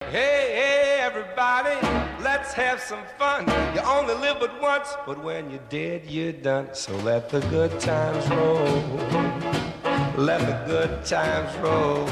Hey, hey, everybody, let's have some fun. You only live but once, but when you're dead, you're done. So let the good times roll. Let the good times roll.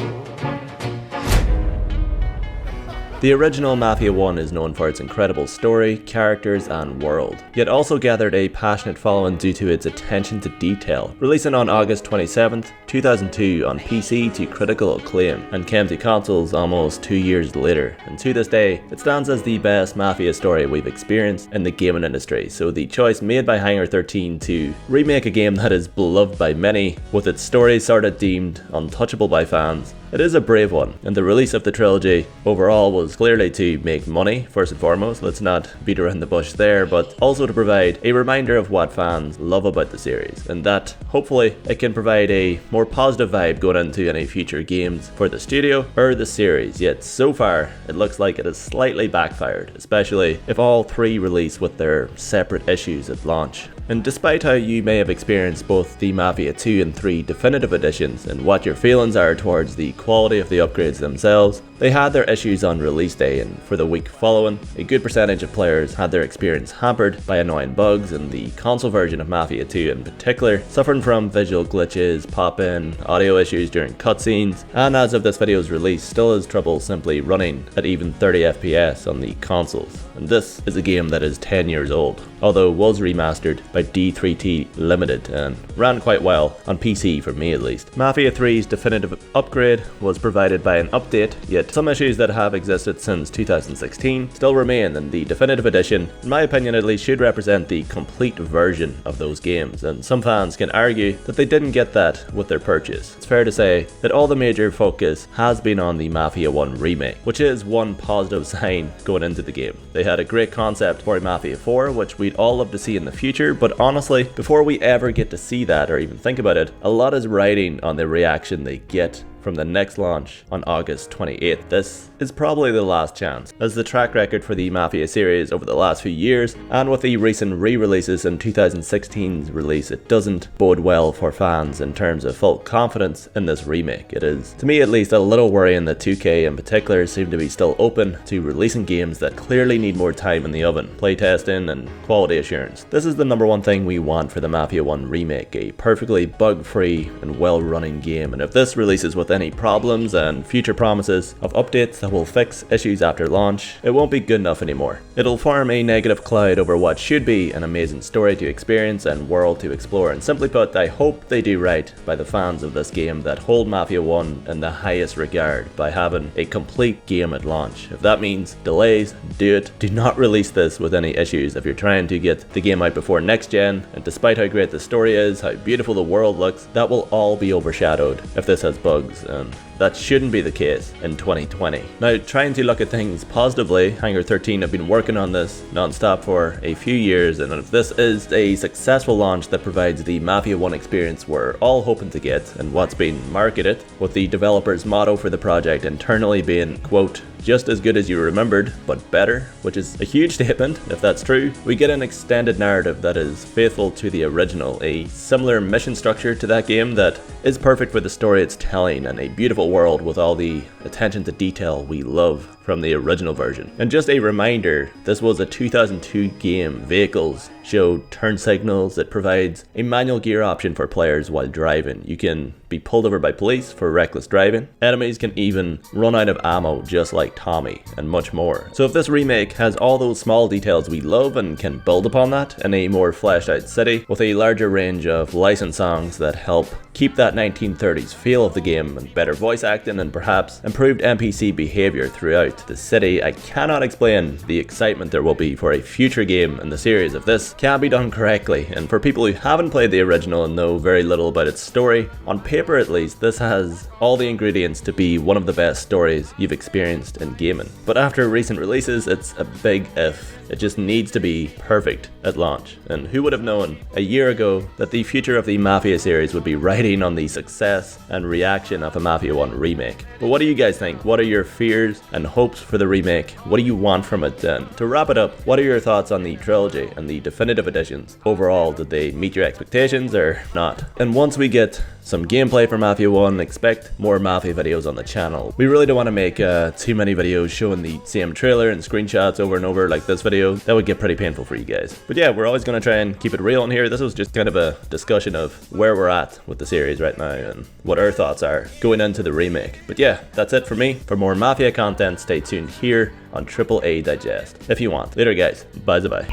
The original Mafia 1 is known for its incredible story, characters, and world, yet also gathered a passionate following due to its attention to detail. Releasing on August 27th, 2002 on PC to critical acclaim, and came to consoles almost 2 years later, and to this day, it stands as the best Mafia story we've experienced in the gaming industry. So the choice made by Hangar 13 to remake a game that is beloved by many, with its story sort of deemed untouchable by fans, it is a brave one, and the release of the trilogy overall was clearly to make money, first and foremost, let's not beat around the bush there, but also to provide a reminder of what fans love about the series, and that, hopefully, it can provide a more positive vibe going into any future games for the studio or the series, yet so far, it looks like it has slightly backfired, especially if all three release with their separate issues at launch. And despite how you may have experienced both the Mafia 2 and 3 definitive editions and what your feelings are towards the quality of the upgrades themselves, they had their issues on release day, and for the week following, a good percentage of players had their experience hampered by annoying bugs, and the console version of Mafia 2 in particular, suffering from visual glitches, pop-in, audio issues during cutscenes, and as of this video's release, still has trouble simply running at even 30 FPS on the consoles. And this is a game that is 10 years old, although was remastered by D3T Limited and ran quite well on PC for me at least. Mafia 3's definitive upgrade was provided by an update, yet some issues that have existed since 2016 still remain, and the definitive edition, in my opinion at least, should represent the complete version of those games, and some fans can argue that they didn't get that with their purchase. It's fair to say that all the major focus has been on the Mafia 1 remake, which is one positive sign going into the game. They had a great concept for a Mafia 4, which we'd all love to see in the future, but honestly, before we ever get to see that or even think about it, a lot is riding on the reaction they get from the next launch on August 28th. This is probably the last chance, as the track record for the Mafia series over the last few years, and with the recent re-releases and 2016's release, it doesn't bode well for fans in terms of full confidence in this remake. It is, to me at least, a little worrying that 2K in particular seem to be still open to releasing games that clearly need more time in the oven, playtesting and quality assurance. This is the number one thing we want for the Mafia 1 remake, a perfectly bug-free and well-running game, and if this releases with any problems and future promises of updates that will fix issues after launch, it won't be good enough anymore. It'll form a negative cloud over what should be an amazing story to experience and world to explore, and simply put, I hope they do right by the fans of this game that hold Mafia 1 in the highest regard by having a complete game at launch. If that means delays, do it. Do not release this with any issues if you're trying to get the game out before next gen, and despite how great the story is, how beautiful the world looks, that will all be overshadowed if this has bugs, and that shouldn't be the case in 2020. Now, trying to look at things positively, Hangar 13 have been working on this non-stop for a few years, and if this is a successful launch that provides the Mafia 1 experience we're all hoping to get and what's being marketed, with the developer's motto for the project internally being, quote, just as good as you remembered, but better, which is a huge statement if that's true, we get an extended narrative that is faithful to the original, a similar mission structure to that game that is perfect for the story it's telling, and a beautiful world with all the attention to detail we love from the original version. And just a reminder, this was a 2002 game. Vehicles show turn signals. It provides a manual gear option for players while driving. You can be pulled over by police for reckless driving. Enemies can even run out of ammo just like Tommy, and much more. So if this remake has all those small details we love and can build upon that in a more fleshed out city with a larger range of licensed songs that help keep that 1930s feel of the game, and better voice acting and perhaps improved NPC behavior throughout the city, I cannot explain the excitement there will be for a future game in the series if this can be done correctly. And for people who haven't played the original and know very little about its story, on paper at least, this has all the ingredients to be one of the best stories you've experienced in gaming. But after recent releases, it's a big if. It just needs to be perfect at launch. And who would have known a year ago that the future of the Mafia series would be riding on the success and reaction of a Mafia 1 remake? But what do you guys think? What are your fears and hopes for the remake? What do you want from it then? To wrap it up, what are your thoughts on the trilogy and the definitive editions? Overall, did they meet your expectations or not? And once we get some gameplay for Mafia 1, expect more Mafia videos on the channel. We really don't want to make too many videos showing the same trailer and screenshots over and over like this video. That would get pretty painful for you guys. But yeah, we're always going to try and keep it real in here. This was just kind of a discussion of where we're at with the series right now and what our thoughts are going into the remake. But yeah, that's it for me. For more Mafia content, stay tuned here on TripleADigest if you want. Later guys, bye bye.